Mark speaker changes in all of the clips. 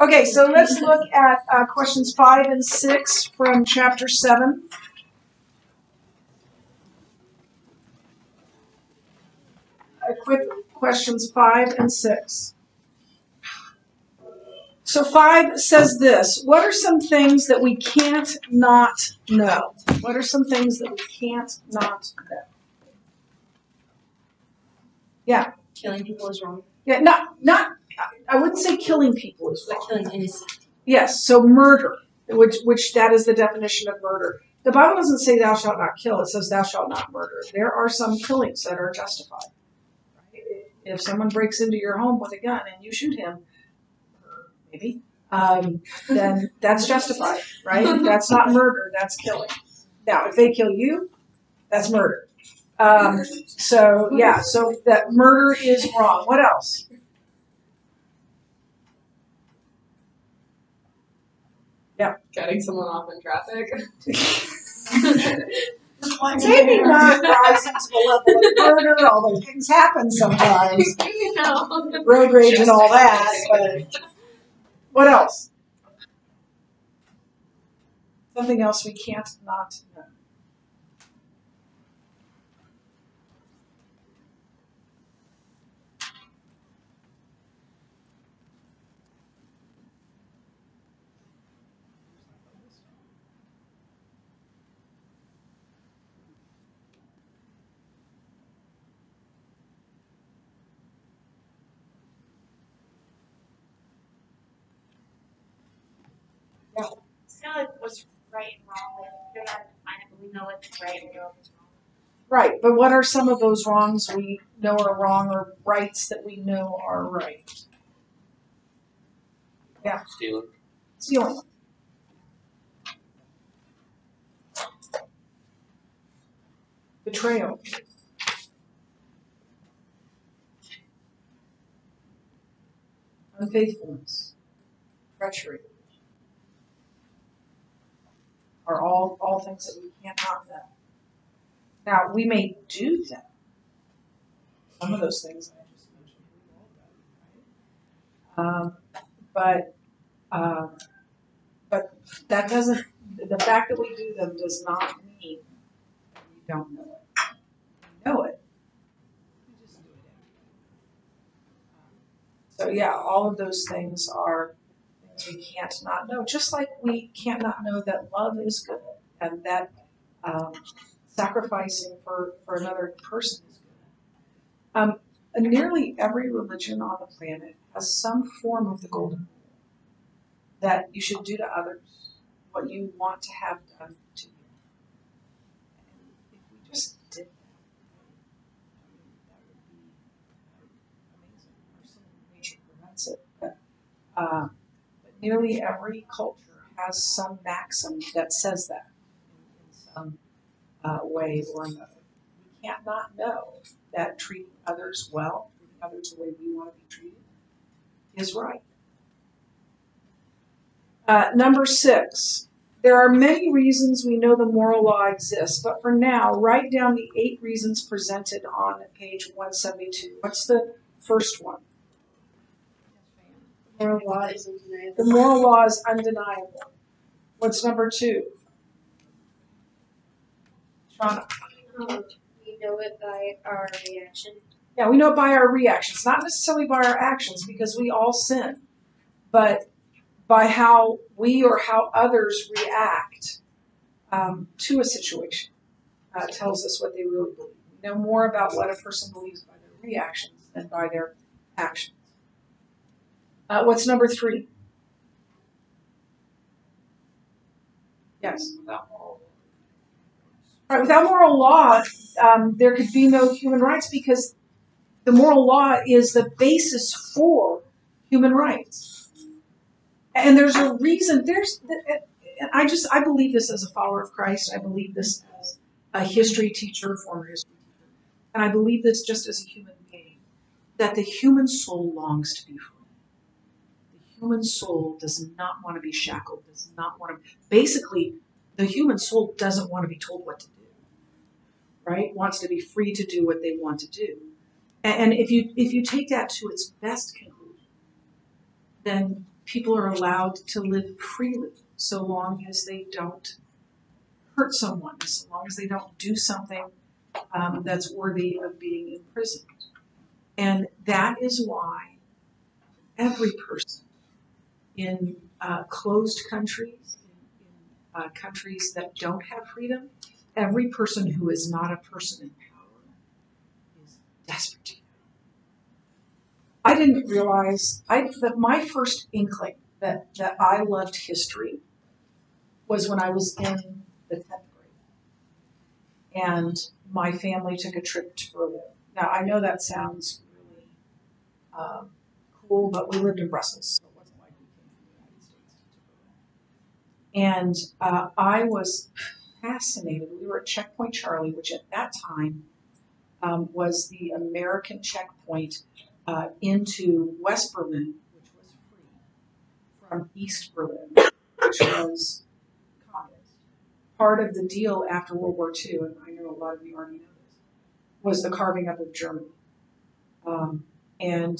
Speaker 1: Okay, so let's look at questions 5 and 6 from chapter 7. Quick questions 5 and 6. So 5 says this: what are some things that we can't not know? What are some things that we can't not know? Yeah.
Speaker 2: Killing people is wrong.
Speaker 1: Yeah, not. I wouldn't say killing people is wrong.
Speaker 2: But killing innocent.
Speaker 1: Yes, so murder, which that is the definition of murder. The Bible doesn't say thou shalt not kill, it says thou shalt not murder. There are some killings that are justified. Right? If someone breaks into your home with a gun and you shoot him, maybe, then that's justified, right? That's not murder, that's killing. Now, if they kill you, that's murder. So that murder is wrong. What else? Yeah.
Speaker 3: Cutting someone off in traffic.
Speaker 1: Maybe not rising to the level of murder, although things happen sometimes. Road rage and all that. But what else? Something else we can't not know. Yeah.
Speaker 4: It's kind of like what's right and wrong. Like, we don't have to define it, but we know what's right and we know what's wrong.
Speaker 1: Right, but what are some of those wrongs we know are wrong, or rights that we know are right? Yeah. Stealing. Betrayal. Unfaithfulness. Treachery. Are all things that we can't not know. Now, we may do them. Some of those things I just mentioned, right? But that doesn't. The fact that we do them does not mean that we don't know it. We know it. We just do it anyway. So yeah, all of those things are things we can't not know. Just like we can't not know that love is good and that sacrificing for another person is good. Nearly every religion on the planet has some form of the golden rule that you should do to others what you want to have done to you. And if we just did that would be amazing. Our sin nature prevents it. But nearly every culture has some maxim that says that in some way or another. We can't not know that treating others well, treating others the way we want to be treated, is right. Number 6, there are many reasons we know the moral law exists, but for now, write down the 8 reasons presented on page 172. What's the first one?
Speaker 2: The moral law is undeniable.
Speaker 1: The moral law is undeniable. What's number 2? Shauna?
Speaker 4: We know it by our reaction.
Speaker 1: Yeah, we know it by our reactions, not necessarily by our actions, because we all sin, but by how we or how others react to a situation tells us what they really believe. We know more about what a person believes by their reactions than by their actions. What's number 3? Yes? All right, without moral law, there could be no human rights, because the moral law is the basis for human rights. And there's a reason, I believe this as a follower of Christ. I believe this as a history teacher, former history teacher. And I believe this just as a human being, that the human soul longs to be free. The human soul does not want to be shackled, does not want to, basically, the human soul doesn't want to be told what to do, right? Wants to be free to do what they want to do. And if you take that to its best conclusion, then people are allowed to live freely so long as they don't hurt someone, so long as they don't do something that's worthy of being imprisoned. And that is why every person in closed countries, in countries that don't have freedom, every person who is not a person in power is desperate to get out. I didn't realize that my first inkling that I loved history was when I was in the 10th grade. And my family took a trip to Berlin. Now, I know that sounds really cool, but we lived in Brussels, so it wasn't like we came from the United States to Berlin. And I was fascinated. We were at Checkpoint Charlie, which at that time was the American checkpoint into West Berlin, which was free, from East Berlin, which was communist. Part of the deal after World War II, and I know a lot of you already know this, was the carving up of Germany. And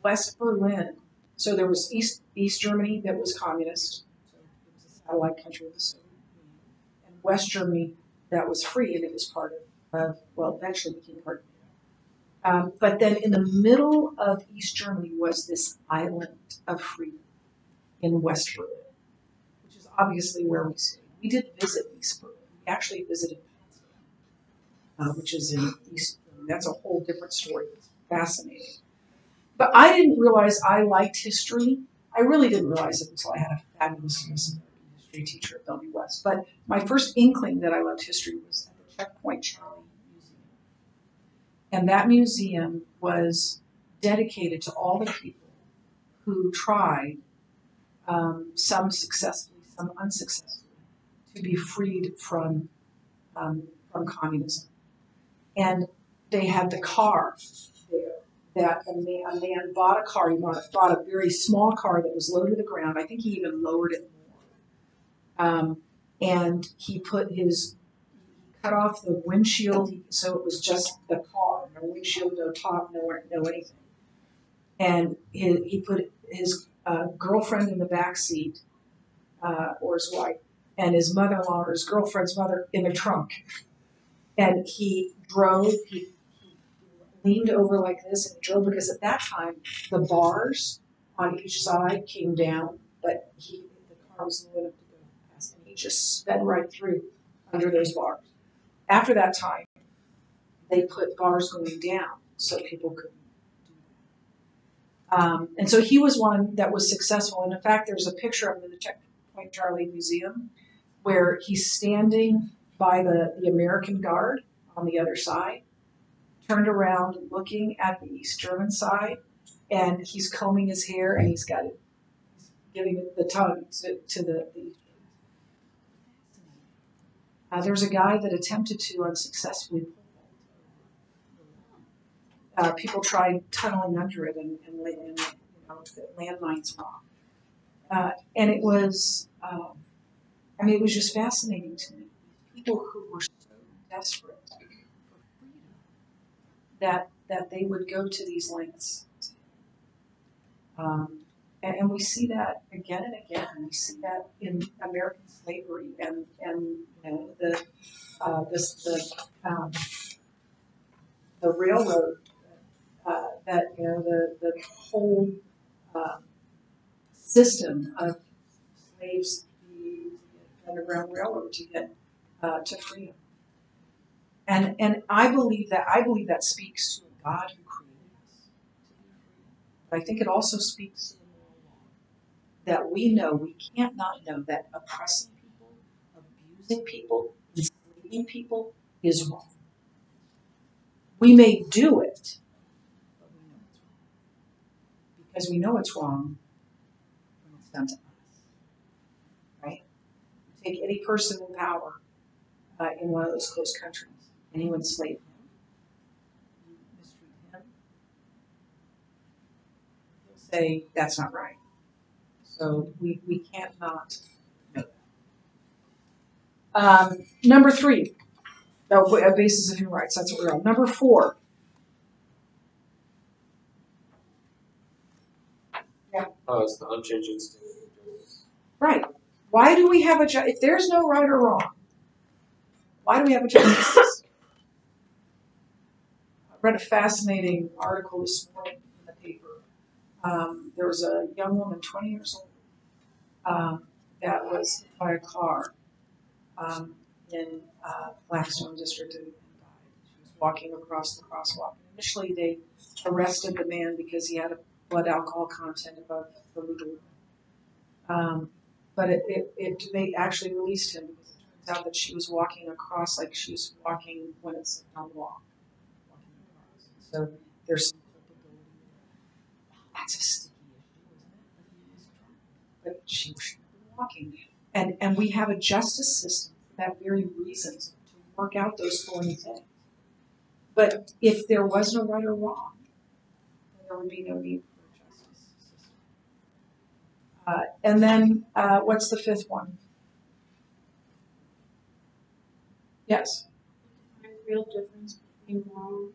Speaker 1: West Berlin, so there was East Germany that was communist, so it was a satellite country of the Soviet Union, and West Germany that was free, and it was part of well, eventually became part of NATO. But then in the middle of East Germany was this island of freedom in West Berlin, which is obviously where we stayed. We did visit East Berlin. We actually visited Potsdam, which is in East Berlin. That's a whole different story. It's fascinating. But I didn't realize I liked history. I really didn't realize it until I had a fabulous American history teacher at W. West. But my first inkling that I loved history was at the Checkpoint Charlie Museum. And that museum was dedicated to all the people who tried, some successfully, some unsuccessfully, to be freed from communism. And they had the car there that a man bought a car. He bought a very small car that was low to the ground. I think he even lowered it more. And he cut off the windshield, so it was just the car, no windshield, no top, no anything. And he put his girlfriend in the back seat, or his wife, and his mother-in-law or his girlfriend's mother in the trunk. And he drove, he leaned over like this and drove, because at that time the bars on each side came down, but the car was low enough to go past, and he just sped right through under those bars. After that time, they put bars going down so people couldn't do that. And so he was one that was successful. And in fact, there's a picture of him in the Checkpoint Charlie Museum where he's standing by the American Guard on the other side, turned around looking at the East German side, and he's combing his hair, and he's giving it the tongue to the East Germans. There was a guy that attempted to unsuccessfully people tried tunneling under it, and the landmines wrong. And it was, it was just fascinating to me. People who were so desperate for freedom that they would go to these lengths. And we see that again and again. We see that in American slavery and the railroad, the whole system of slaves, the Underground Railroad to get to freedom. And I believe that speaks to a God who created us to be free. But I think it also speaks to the moral law that we know, we can't not know, that oppressing people, abusing people, enslaving people is wrong. We may do it, but we know it's wrong. Because we know it's wrong when it's done to us. Right? You take any person in power in one of those closed countries, and you enslave him, you mistreat him, he'll say that's not right. So we can't not know that. Number 3, a basis of human rights. That's what we're on. Number 4. Yeah.
Speaker 5: Oh, it's the unchanging state of justice.
Speaker 1: Right. Why do we have if there's no right or wrong, why do we have a justice system? I read a fascinating article this morning in the paper. There was a young woman, 20 years old, that was hit by a car in Blackstone District and died. She was walking across the crosswalk. Initially, they arrested the man because he had a blood alcohol content above the legal limit. But they actually released him because it turns out that she was walking across like she was walking when it's on the walk. Walking across. So there's some culpability there. That's a sticky issue, isn't it? That he was drunk. But she shouldn't have been walking. And we have a justice system for that very reason, to work out those thorny things. But if there was no right or wrong, then there would be no need for a justice system. And then what's the fifth one? Yes.
Speaker 2: Find the real difference between moral.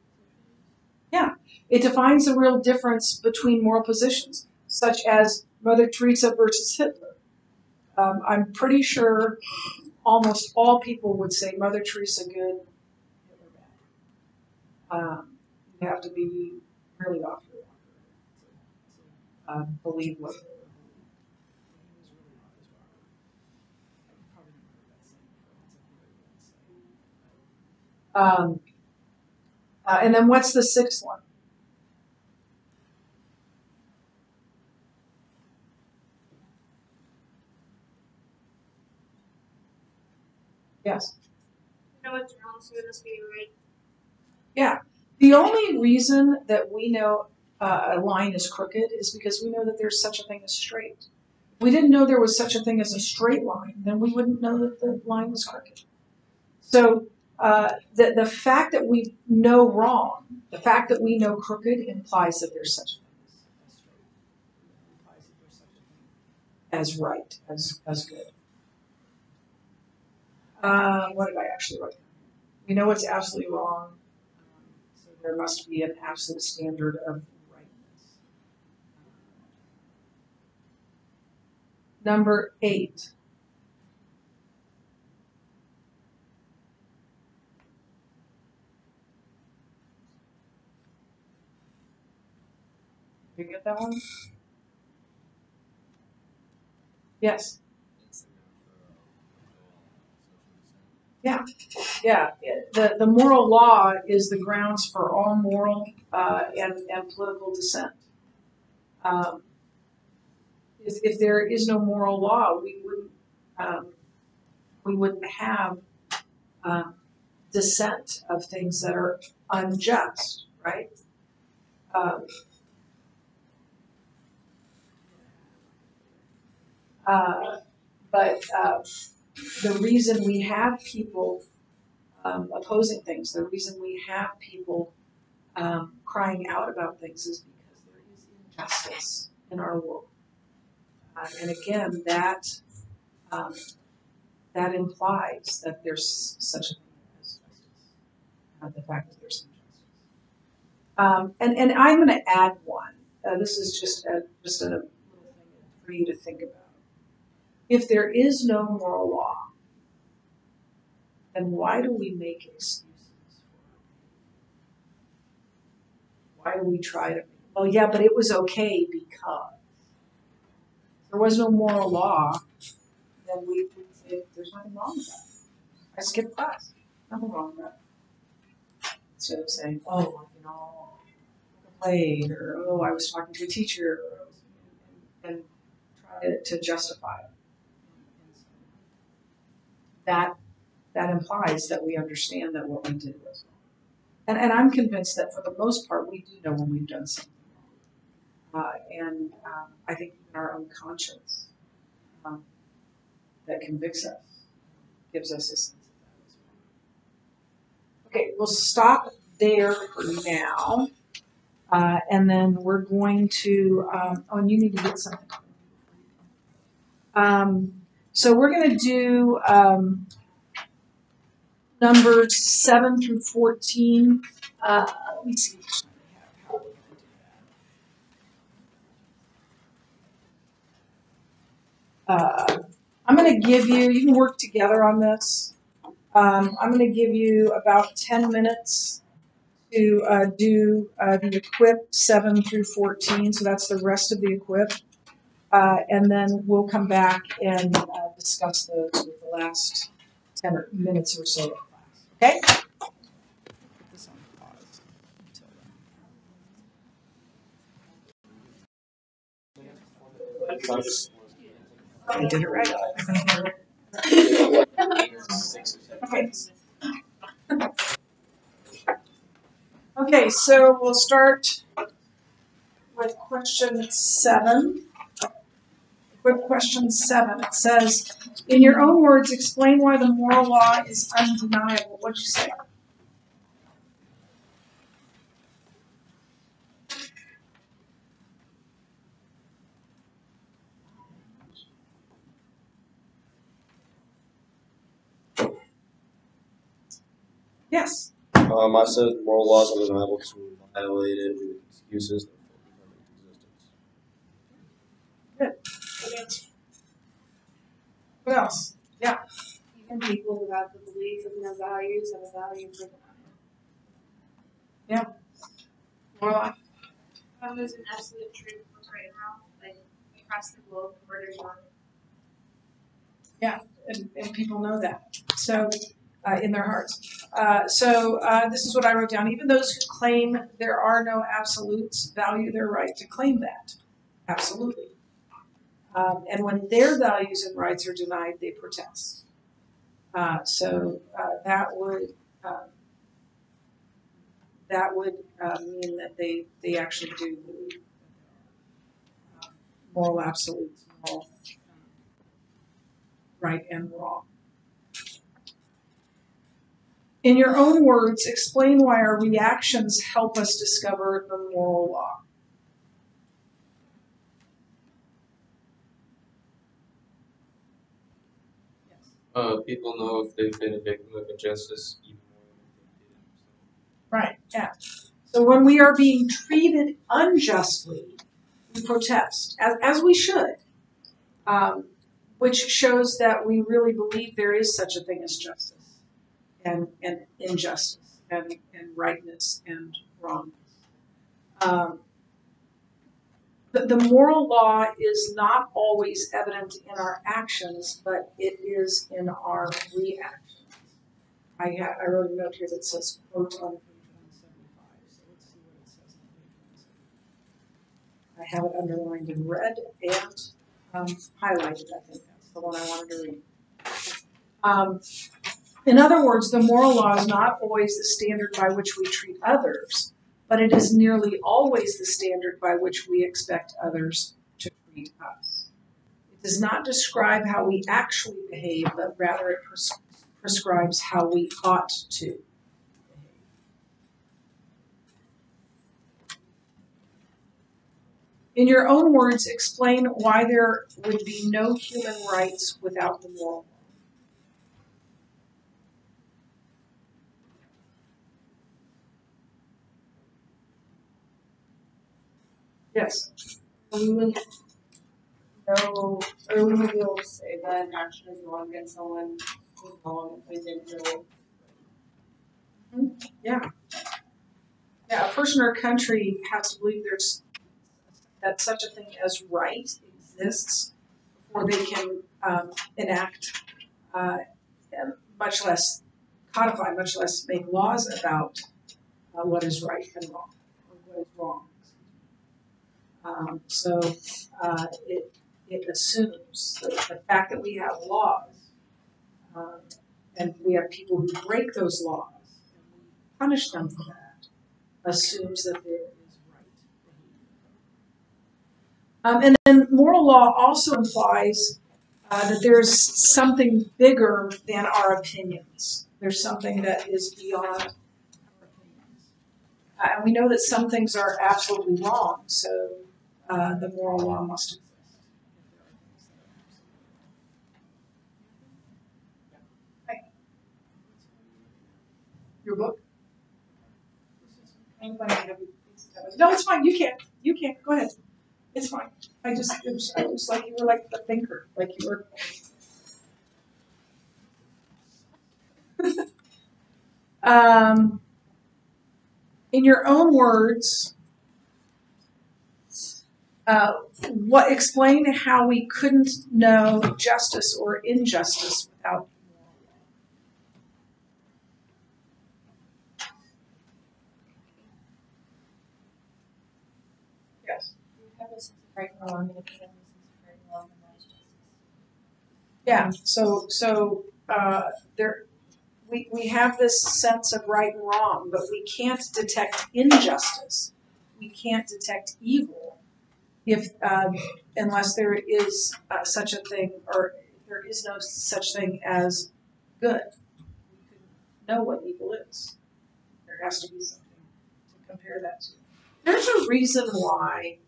Speaker 1: Yeah, it defines the real difference between moral positions, such as Mother Teresa versus Hitler. I'm pretty sure almost all people would say Mother Teresa good, Hitler bad. You have to be really off your rocker to believe what Hitler believed. He was really off his rocker. I probably never heard that saying before. It's a very good saying. And then what's the sixth one? Yes.
Speaker 4: You know what's wrong, so it must be right.
Speaker 1: Yeah. The only reason that we know a line is crooked is because we know that there's such a thing as straight. If we didn't know there was such a thing as a straight line, then we wouldn't know that the line was crooked. So the fact that we know wrong, the fact that we know crooked implies that there's such a thing as straight. It implies that there's such a thing as right, as good. What did I actually write? We know what's absolutely wrong. So there must be an absolute standard of rightness. Number 8. Did you get that one? Yes. Yeah. The moral law is the grounds for all moral and political dissent. If there is no moral law, we wouldn't have dissent of things that are unjust, right? But the reason we have people opposing things, the reason we have people crying out about things is because there is injustice in our world. And again, that implies that there's such a thing as justice, the fact that there's injustice. And I'm going to add one. This is just a little thing for you to think about. If there is no moral law, then why do we make excuses for it? Why do we try to? Well, yeah, but it was okay because if there was no moral law. Then we would say there's nothing wrong with that. I skipped class. Nothing wrong with that. Instead of saying, oh, I played, or oh, I was talking to a teacher, and try to justify it. That implies that we understand that what we did was wrong. And I'm convinced that for the most part, we do know when we've done something wrong. And I think even our own conscience that convicts us gives us a sense of that as well. Okay, we'll stop there for now. And then we're going to, and you need to get something. So we're going to do numbers 7 through 14. Let me see how we're going to do I'm going to give you, you can work together on this. I'm going to give you about 10 minutes to do the equip 7 through 14, so that's the rest of the equip. And then we'll come back and discuss those with the last 10 minutes or so of class. Okay? Put this on pause until then. I did it right. Okay. Okay, so we'll start with question 7. With question 7, it says, in your own words, explain why the moral law is undeniable. What'd you say? Yes.
Speaker 5: I said moral laws are undeniable to violate it with excuses that
Speaker 1: Good. Good answer. What else? Yeah.
Speaker 2: Even people who have the belief of no values have a value for them.
Speaker 1: Well,
Speaker 4: There's an absolute truth for right now, like across the globe, murder's wrong.
Speaker 1: and people know that. So, in their hearts. This is what I wrote down. Even those who claim there are no absolutes value their right to claim that. Absolutely. And when their values and rights are denied, they protest. That would mean that they actually do believe moral absolutes, moral right and wrong. In your own words, explain why our reactions help us discover the moral law. Yes.
Speaker 5: People know if they've been a victim of injustice even more than if they didn't.
Speaker 1: Right, yeah. So when we are being treated unjustly, we protest, as we should, which shows that we really believe there is such a thing as justice and injustice and rightness and wrongness. The moral law is not always evident in our actions, but it is in our reactions. I wrote a note here that says quote on page 175. So let's see what it says on page 175. I have it underlined in red and highlighted. I think that's the one I wanted to read. In other words, the moral law is not always the standard by which we treat others, but it is nearly always the standard by which we expect others to treat us. It does not describe how we actually behave, but rather it prescribes how we ought to behave. In your own words, explain why there would be no human rights without the moral law. Yes.
Speaker 3: We wouldn't know, or we wouldn't be able to say that an action is wrong against someone who's wrong if they didn't know.
Speaker 1: Yeah. Yeah, a person or country has to believe that such a thing as right exists before they can enact, much less codify, much less make laws about what is right and wrong, or what is wrong. It assumes that the fact that we have laws and we have people who break those laws and we punish them for that assumes that there is right behavior. And then moral law also implies that there's something bigger than our opinions. There's something that is beyond our opinions. And we know that some things are absolutely wrong, so the moral law must exist. Your book? No, it's fine. You can't. Go ahead. It's fine. I just like you were like the thinker, like you were. In your own words, explain how we couldn't know justice or injustice without moral law. Yes.
Speaker 3: You have a sense of right and wrong, and if you have a sense of right and wrong, then that is justice.
Speaker 1: Yeah. So there. We have this sense of right and wrong, but we can't detect injustice. We can't detect evil if unless there is such a thing, or there is no such thing as good. We can know what evil is. There has to be something to compare that to. There's a reason why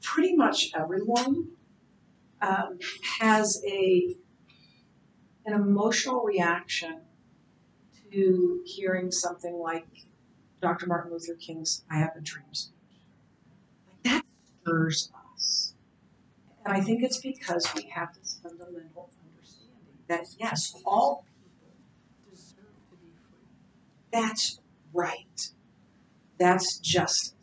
Speaker 1: pretty much everyone has an emotional reaction to hearing something like Dr. Martin Luther King's I Have a Dream speech. That stirs us. And I think it's because we have this fundamental understanding that yes, all people deserve to be free. That's right. That's justice.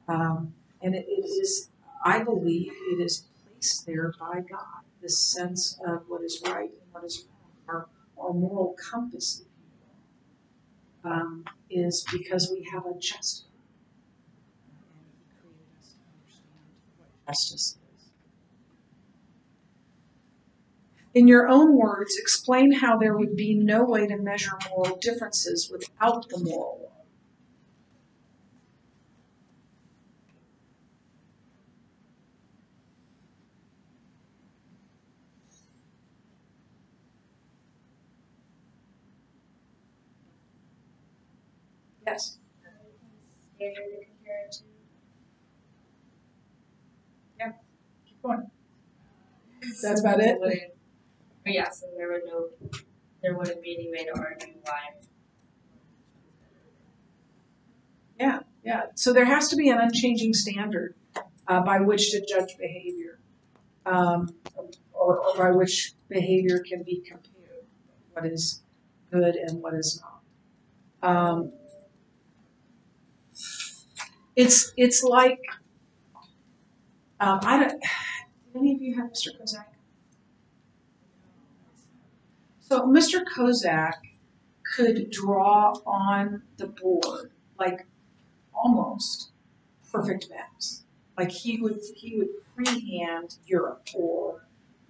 Speaker 1: And it is, I believe, it is placed there by God, this sense of what is right and what is wrong, our moral compass, if you will, is because we have a justice. And He created us to understand what justice is. In your own words, explain how there would be no way to measure moral differences without the moral law. Yes.
Speaker 4: Standard to compare it to.
Speaker 1: Keep going. That's about it.
Speaker 3: But yeah, so there wouldn't be any way to argue why.
Speaker 1: Yeah. So there has to be an unchanging standard by which to judge behavior, or by which behavior can be compared. What is good and what is not. It's like I don't. Do any of you have Mr. Kozak? So Mr. Kozak could draw on the board like almost perfect maps. Like he would freehand Europe or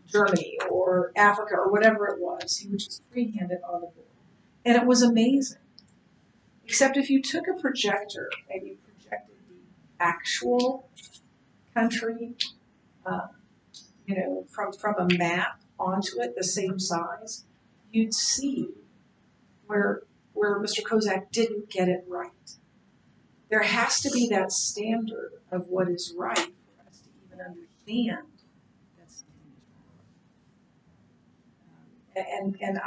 Speaker 1: Germany or Africa or whatever it was. He would just freehand it on the board. And it was amazing. Except if you took a projector and you projected the actual country, from a map onto it, the same size, you'd see where Mr. Kozak didn't get it right. There has to be that standard of what is right for us to even understand that something is wrong. And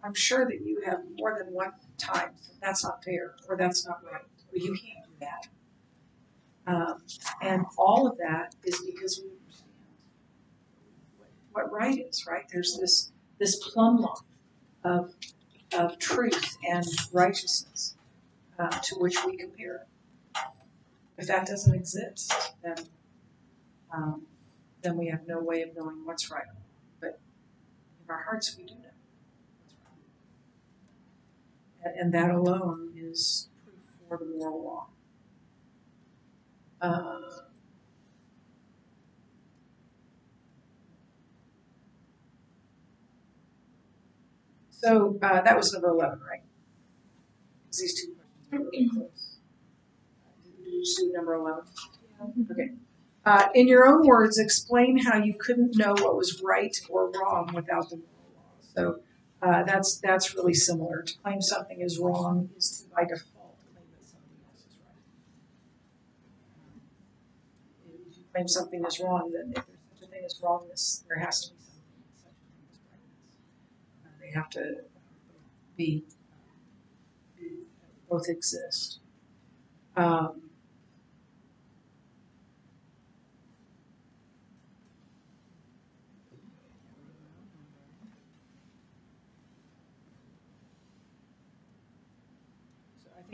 Speaker 1: I'm sure that you have more than one time said, that's not fair, or that's not right, or you can't do that. And all of that is because we understand what right is, right? There's this plumb line of truth and righteousness to which we compare. If that doesn't exist, then we have no way of knowing what's right. But in our hearts, we do know what's right. And that alone is proof for the moral law. So that was number 11, right? Because these two questions are really close. Did you see number 11? Yeah. Okay. In your own words, explain how you couldn't know what was right or wrong without the moral law. So that's really similar. To claim something is wrong is to, by default, claim that something else is right. If you claim something is wrong, then if there's such a thing as wrongness, there has to be such a thing as rightness. They have to be both exist.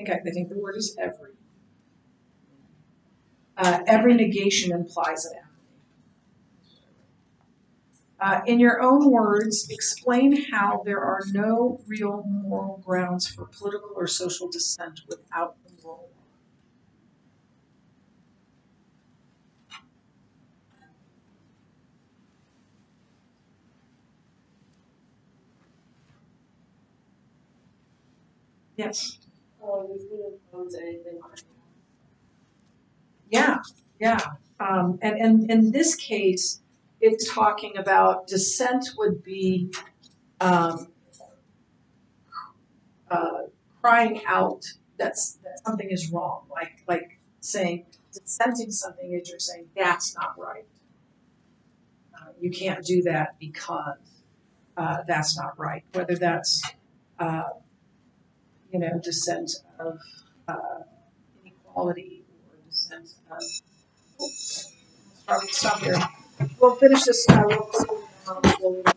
Speaker 1: I think the word is every. Every negation implies an affirmation. In your own words, explain how there are no real moral grounds for political or social dissent without the moral law. Yes.
Speaker 3: Oh, you can impose anything on
Speaker 1: Yeah. Yeah. And in this case, it's talking about dissent would be um, crying out that something is wrong, like saying dissenting something is you're saying that's not right. You can't do that because that's not right. Whether that's uh, dissent of inequality or dissent of. Oops, stop here. We'll finish this real quickly.